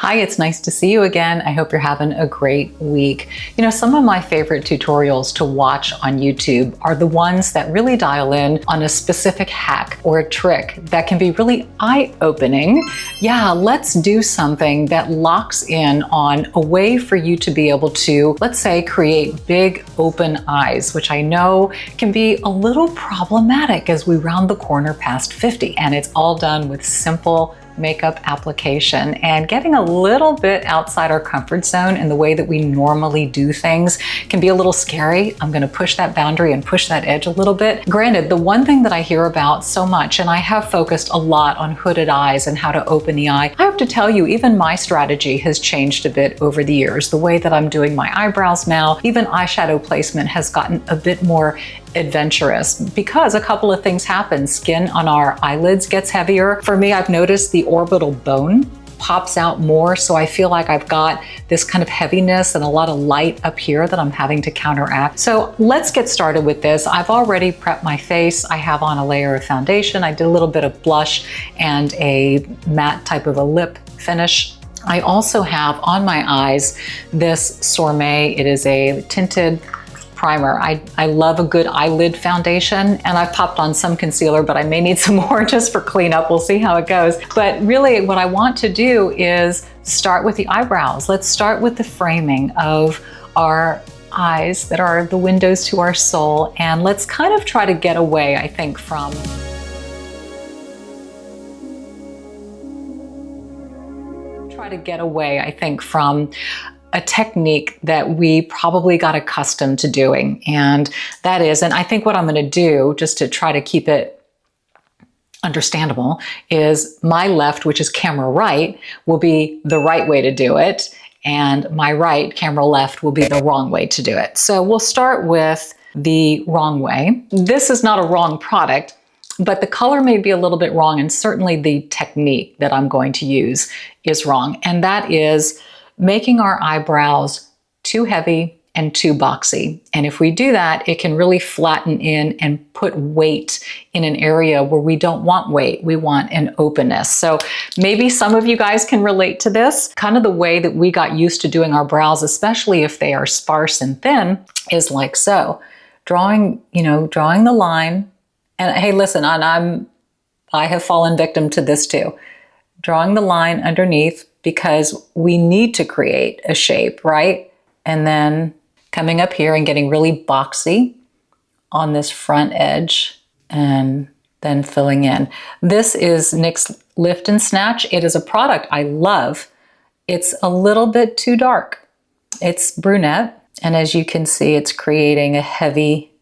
Hi, it's nice to see you again. I hope you're having a great week. You know, some of my favorite tutorials to watch on YouTube are the ones that really dial in on a specific hack or a trick that can be really eye-opening. Yeah, let's do something that locks in on a way for you to be able to, let's say, create big open eyes, which I know can be a little problematic as we round the corner past 50. And it's all done with simple makeup application, and getting a little bit outside our comfort zone in the way that we normally do things can be a little scary. I'm going to push that boundary and push that edge a little bit. Granted, the one thing that I hear about so much, and I have focused a lot on hooded eyes and how to open the eye, I have to tell you, even my strategy has changed a bit over the years. The way that I'm doing my eyebrows now, even eyeshadow placement has gotten a bit more adventurous because a couple of things happen. Skin on our eyelids gets heavier. For me, I've noticed the orbital bone pops out more, so I feel like I've got this kind of heaviness and a lot of light up here that I'm having to counteract. So let's get started with this. I've already prepped my face. I have on a layer of foundation. I did a little bit of blush and a matte type of a lip finish. I also have on my eyes this Sorme. It is a tinted primer. I love a good eyelid foundation, and I've popped on some concealer, but I may need some more just for cleanup. We'll see how it goes. But really what I want to do is start with the eyebrows. Let's start with the framing of our eyes that are the windows to our soul, and let's kind of try to get away, I think, from a technique that we probably got accustomed to doing. And that is, and I think what I'm going to do just to try to keep it understandable is my left, which is camera right, will be the right way to do it. And my right, camera left, will be the wrong way to do it. So we'll start with the wrong way. This is not a wrong product, but the color may be a little bit wrong. And certainly the technique that I'm going to use is wrong. And that is making our eyebrows too heavy and too boxy. And if we do that, it can really flatten in and put weight in an area where we don't want weight. We want an openness. So maybe some of you guys can relate to this. Kind of the way that we got used to doing our brows, especially if they are sparse and thin, is like so. Drawing the line. And hey, listen, I have fallen victim to this too. Drawing the line underneath, because we need to create a shape, right? And then coming up here and getting really boxy on this front edge and then filling in. This is NYX Lift and Snatch. It is a product I love. It's a little bit too dark. It's brunette. And as you can see, it's creating a heavy,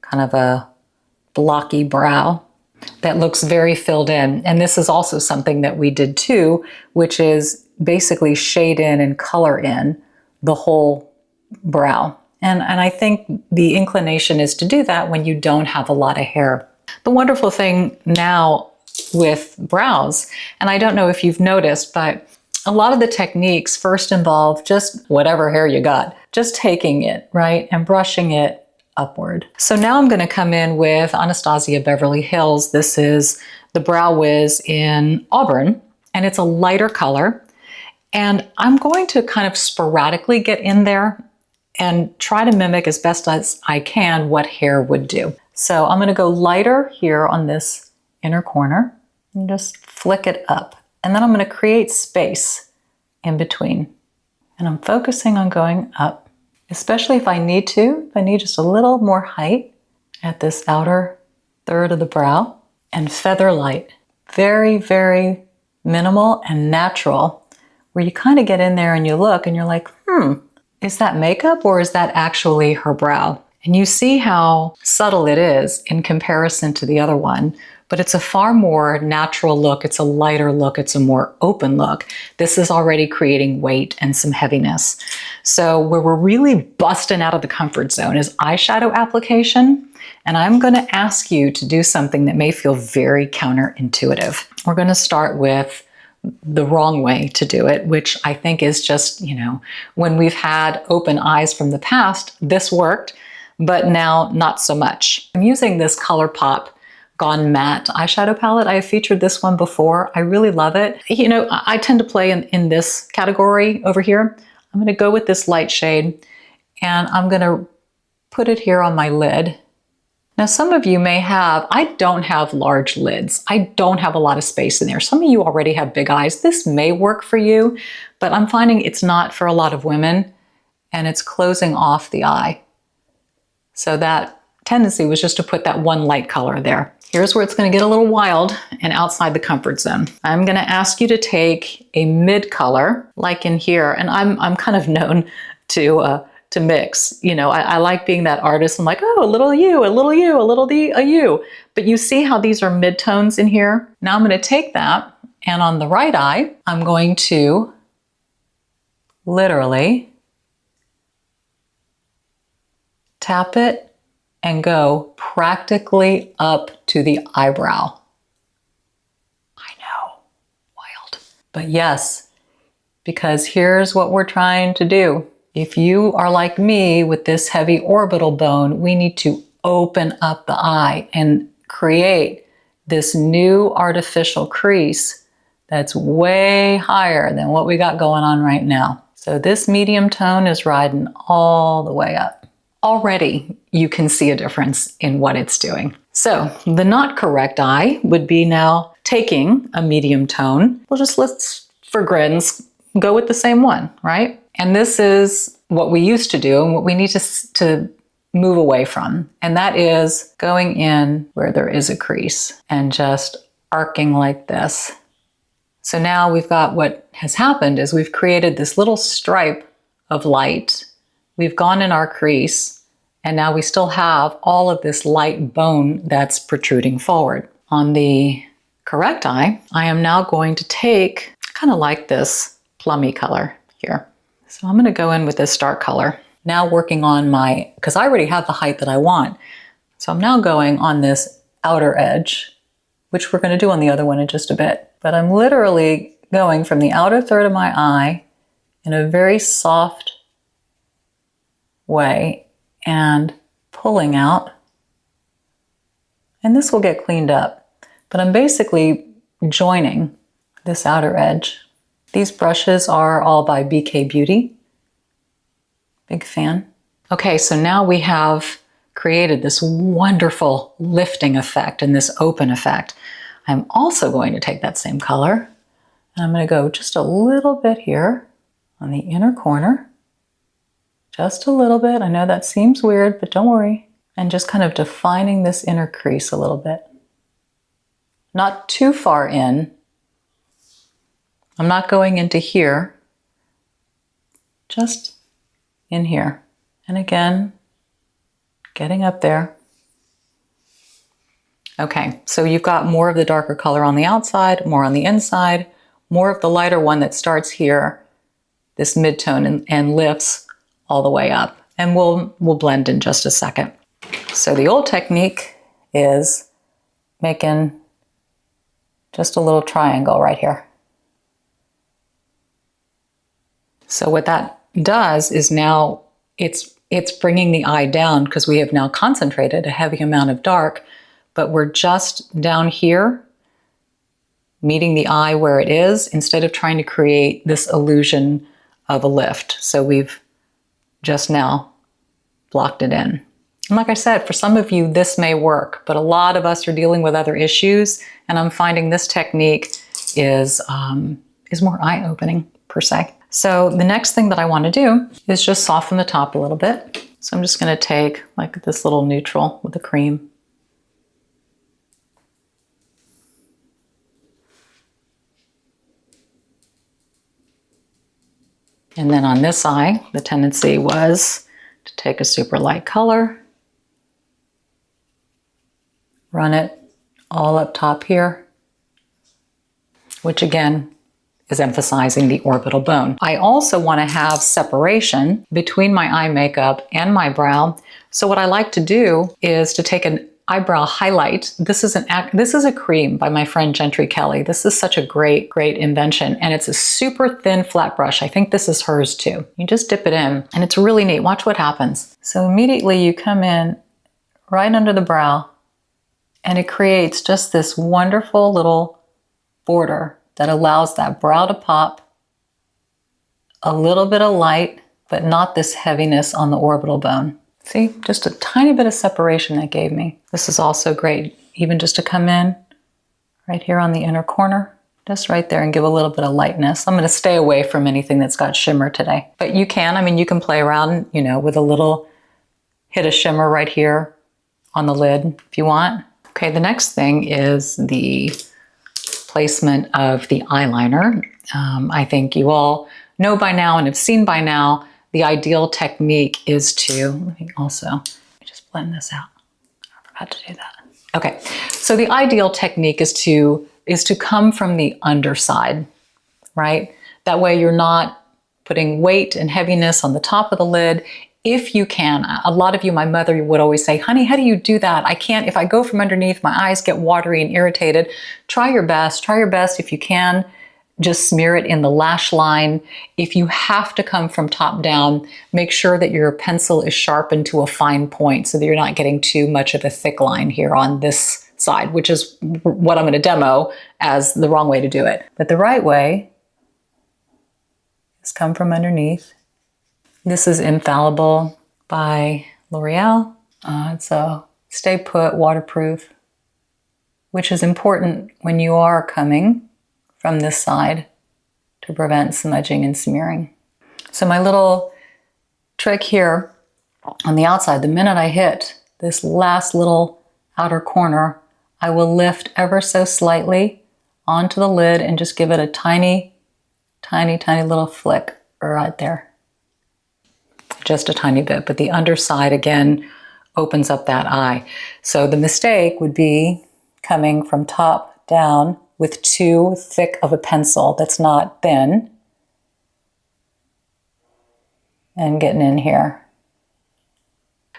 kind of a blocky brow that looks very filled in. And this is also something that we did too, which is basically shade in and color in the whole brow. And I think the inclination is to do that when you don't have a lot of hair. The wonderful thing now with brows, and I don't know if you've noticed, but a lot of the techniques first involve just whatever hair you got, just taking it, right, and brushing it upward. So now I'm going to come in with Anastasia Beverly Hills. This is the Brow Wiz in Auburn, and it's a lighter color. And I'm going to kind of sporadically get in there and try to mimic as best as I can what hair would do. So I'm going to go lighter here on this inner corner and just flick it up. And then I'm going to create space in between. And I'm focusing on going up. Especially if I need just a little more height at this outer third of the brow, and feather light. Very, very minimal and natural, where you kind of get in there and you look and you're like, is that makeup or is that actually her brow? And you see how subtle it is in comparison to the other one, but it's a far more natural look. It's a lighter look. It's a more open look. This is already creating weight and some heaviness. So where we're really busting out of the comfort zone is eyeshadow application. And I'm going to ask you to do something that may feel very counterintuitive. We're going to start with the wrong way to do it, which I think is just, when we've had open eyes from the past, this worked, but now not so much. I'm using this ColourPop Gone Matte eyeshadow palette. I have featured this one before. I really love it. You know, I tend to play in this category over here. I'm going to go with this light shade, and I'm going to put it here on my lid. Now, some of you may have, I don't have large lids. I don't have a lot of space in there. Some of you already have big eyes. This may work for you, but I'm finding it's not for a lot of women, and it's closing off the eye. So that tendency was just to put that one light color there. Here's where it's going to get a little wild and outside the comfort zone. I'm going to ask you to take a mid color, like in here, and I'm kind of known to mix. You know, I like being that artist. I'm like, oh, a little you, a little you, a little a you. But you see how these are mid-tones in here? Now I'm going to take that, and on the right eye, I'm going to literally tap it and go practically up to the eyebrow. I know, wild. But yes, because here's what we're trying to do. If you are like me with this heavy orbital bone, we need to open up the eye and create this new artificial crease that's way higher than what we got going on right now. So this medium tone is riding all the way up. Already you can see a difference in what it's doing. So the not correct eye would be now taking a medium tone. Let's, for grins, go with the same one, right? And this is what we used to do and what we need to move away from. And that is going in where there is a crease and just arcing like this. So now we've got, what has happened is we've created this little stripe of light. We've gone in our crease, and now we still have all of this light bone that's protruding forward. On the correct eye, I am now going to take, kind of like this plummy color here. So I'm going to go in with this dark color. Now working on my, because I already have the height that I want. So I'm now going on this outer edge, which we're going to do on the other one in just a bit. But I'm literally going from the outer third of my eye in a very soft way and pulling out. And this will get cleaned up. But I'm basically joining this outer edge. These brushes are all by BK Beauty. Big fan. Okay, so now we have created this wonderful lifting effect and this open effect. I'm also going to take that same color, and I'm going to go just a little bit here on the inner corner. Just a little bit. I know that seems weird, but don't worry. And just kind of defining this inner crease a little bit. Not too far in. I'm not going into here, just in here. And again, getting up there. Okay, so you've got more of the darker color on the outside, more on the inside, more of the lighter one that starts here, this mid-tone, and lifts all the way up. And we'll blend in just a second. So the old technique is making just a little triangle right here. So what that does is now it's bringing the eye down because we have now concentrated a heavy amount of dark, but we're just down here meeting the eye where it is instead of trying to create this illusion of a lift. So we've just now blocked it in. And like I said, for some of you, this may work, but a lot of us are dealing with other issues, and I'm finding this technique is more eye-opening per se. So the next thing that I want to do is just soften the top a little bit. So I'm just going to take like this little neutral with the cream. And then on this eye, the tendency was to take a super light color, run it all up top here, which again is emphasizing the orbital bone. I also want to have separation between my eye makeup and my brow. So what I like to do is to take an eyebrow highlight. This is a cream by my friend Gentry Kelly. This is such a great invention, and it's a super thin flat brush. I think this is hers too. You just dip it in, and it's really neat. Watch what happens. So immediately you come in right under the brow And it creates just this wonderful little border that allows that brow to pop, a little bit of light, but not this heaviness on the orbital bone. See, just a tiny bit of separation that gave me. This is also great, even just to come in right here on the inner corner, just right there, and give a little bit of lightness. I'm going to stay away from anything that's got shimmer today. But you can, I mean, you can play around, you know, with a little hit of shimmer right here on the lid if you want. Okay, the next thing is the placement of the eyeliner. I think you all know by now and have seen by now, the ideal technique is to, let me just blend this out. I forgot to do that. Okay, so the ideal technique is to come from the underside, right? That way you're not putting weight and heaviness on the top of the lid. If you can, a lot of you, my mother would always say, honey, how do you do that? I can't, if I go from underneath, my eyes get watery and irritated. Try your best if you can. Just smear it in the lash line. If you have to come from top down, make sure that your pencil is sharpened to a fine point so that you're not getting too much of a thick line here on this side, which is what I'm going to demo as the wrong way to do it. But the right way is come from underneath. This is Infallible by L'Oreal. It's a Stay Put waterproof, which is important when you are coming from this side to prevent smudging and smearing. So my little trick here on the outside, the minute I hit this last little outer corner, I will lift ever so slightly onto the lid and just give it a tiny, tiny, tiny little flick right there. Just a tiny bit, but the underside again opens up that eye. So the mistake would be coming from top down with too thick of a pencil that's not thin and getting in here.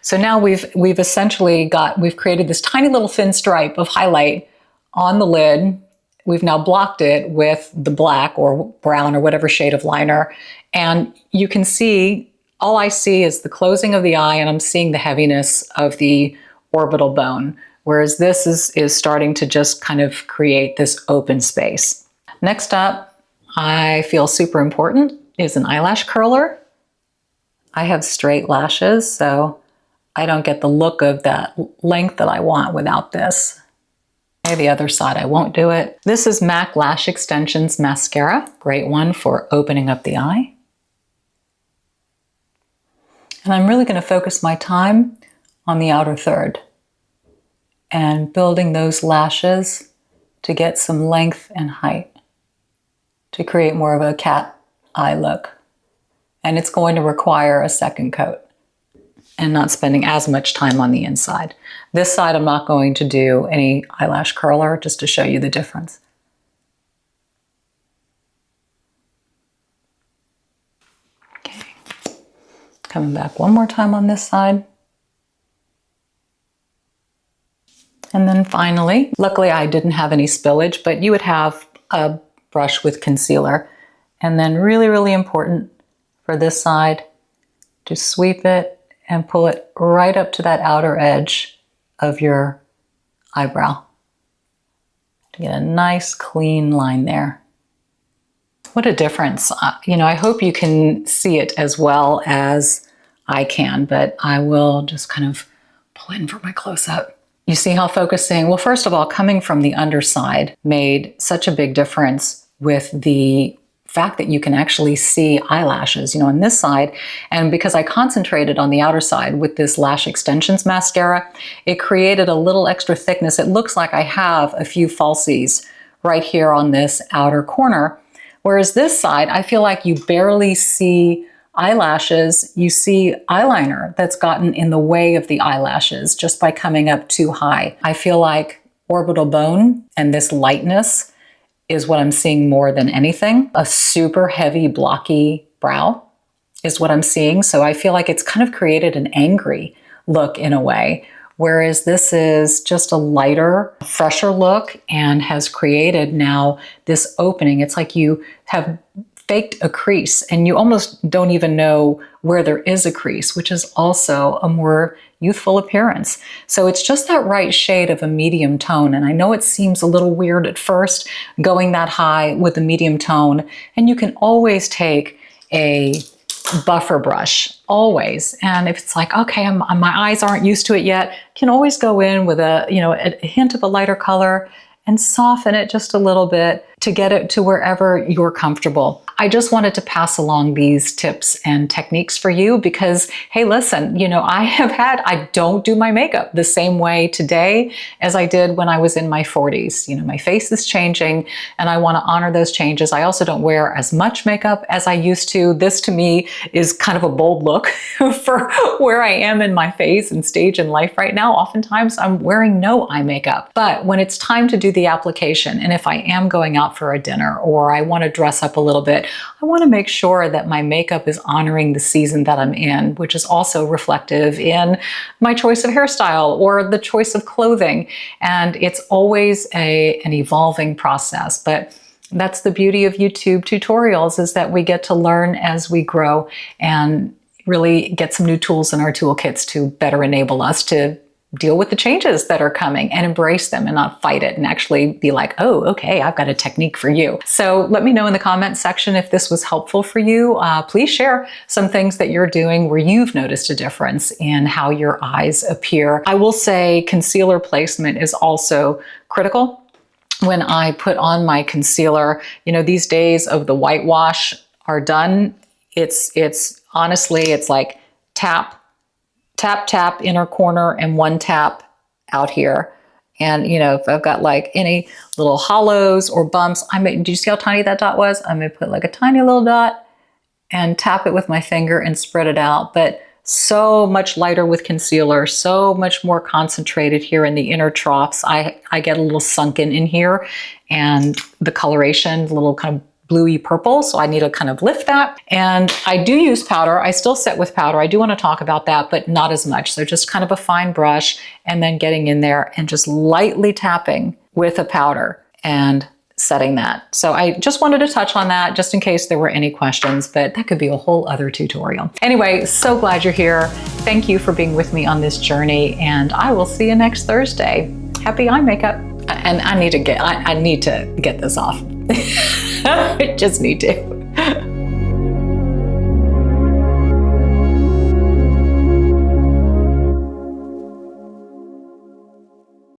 So now we've essentially we've created this tiny little thin stripe of highlight on the lid. We've now blocked it with the black or brown or whatever shade of liner. And you can see, all I see is the closing of the eye, and I'm seeing the heaviness of the orbital bone. Whereas this is starting to just kind of create this open space. Next up, I feel super important, is an eyelash curler. I have straight lashes, so I don't get the look of that length that I want without this. Okay, the other side, I won't do it. This is MAC Lash Extensions Mascara. Great one for opening up the eye. And I'm really going to focus my time on the outer third and building those lashes to get some length and height to create more of a cat eye look. And it's going to require a second coat and not spending as much time on the inside. This side, I'm not going to do any eyelash curler just to show you the difference. Okay, coming back one more time on this side. And then finally, luckily I didn't have any spillage, but you would have a brush with concealer. And then really, really important for this side, just sweep it and pull it right up to that outer edge of your eyebrow to get a nice clean line there. What a difference. You know, I hope you can see it as well as I can, but I will just kind of pull in for my close-up. You see how focusing, well, first of all, coming from the underside made such a big difference with the fact that you can actually see eyelashes, you know, on this side. And because I concentrated on the outer side with this Lash Extensions mascara, it created a little extra thickness. It looks like I have a few falsies right here on this outer corner. Whereas this side, I feel like you barely see eyelashes. You see eyeliner that's gotten in the way of the eyelashes just by coming up too high. I feel like orbital bone and this lightness is what I'm seeing more than anything. A super heavy, blocky brow is what I'm seeing. So I feel like it's kind of created an angry look in a way, whereas this is just a lighter, fresher look and has created now this opening. It's like you have faked a crease and you almost don't even know where there is a crease, which is also a more youthful appearance. So it's just that right shade of a medium tone. And I know it seems a little weird at first going that high with a medium tone, and you can always take a buffer brush, always. And if it's like, okay, my eyes aren't used to it yet, can always go in with a hint of a lighter color and soften it just a little bit to get it to wherever you're comfortable. I just wanted to pass along these tips and techniques for you because, hey, listen, I don't do my makeup the same way today as I did when I was in my 40s. My face is changing and I want to honor those changes. I also don't wear as much makeup as I used to. This to me is kind of a bold look for where I am in my phase and stage in life right now. Oftentimes I'm wearing no eye makeup, but when it's time to do the application, and if I am going out for a dinner or I want to dress up a little bit, I want to make sure that my makeup is honoring the season that I'm in, which is also reflective in my choice of hairstyle or the choice of clothing. And it's always an evolving process. But that's the beauty of YouTube tutorials, is that we get to learn as we grow and really get some new tools in our toolkits to better enable us to deal with the changes that are coming and embrace them and not fight it and actually be like, oh, okay, I've got a technique for you. So let me know in the comments section if this was helpful for you. Please share some things that you're doing where you've noticed a difference in how your eyes appear. I will say concealer placement is also critical. When I put on my concealer, these days of the whitewash are done. It's honestly, it's like tap, tap, tap, inner corner, and one tap out here. And, if I've got like any little hollows or bumps, do you see how tiny that dot was? I may put like a tiny little dot and tap it with my finger and spread it out. But so much lighter with concealer, so much more concentrated here in the inner troughs. I get a little sunken in here, and the coloration, a little kind of bluey purple, so I need to kind of lift that. And I do use powder. I still set with powder. I do want to talk about that, but not as much. So just kind of a fine brush and then getting in there and just lightly tapping with a powder and setting that. So I just wanted to touch on that just in case there were any questions, but that could be a whole other tutorial. Anyway, so glad you're here. Thank you for being with me on this journey, and I will see you next Thursday. Happy eye makeup. And I need to get this off. I just need to.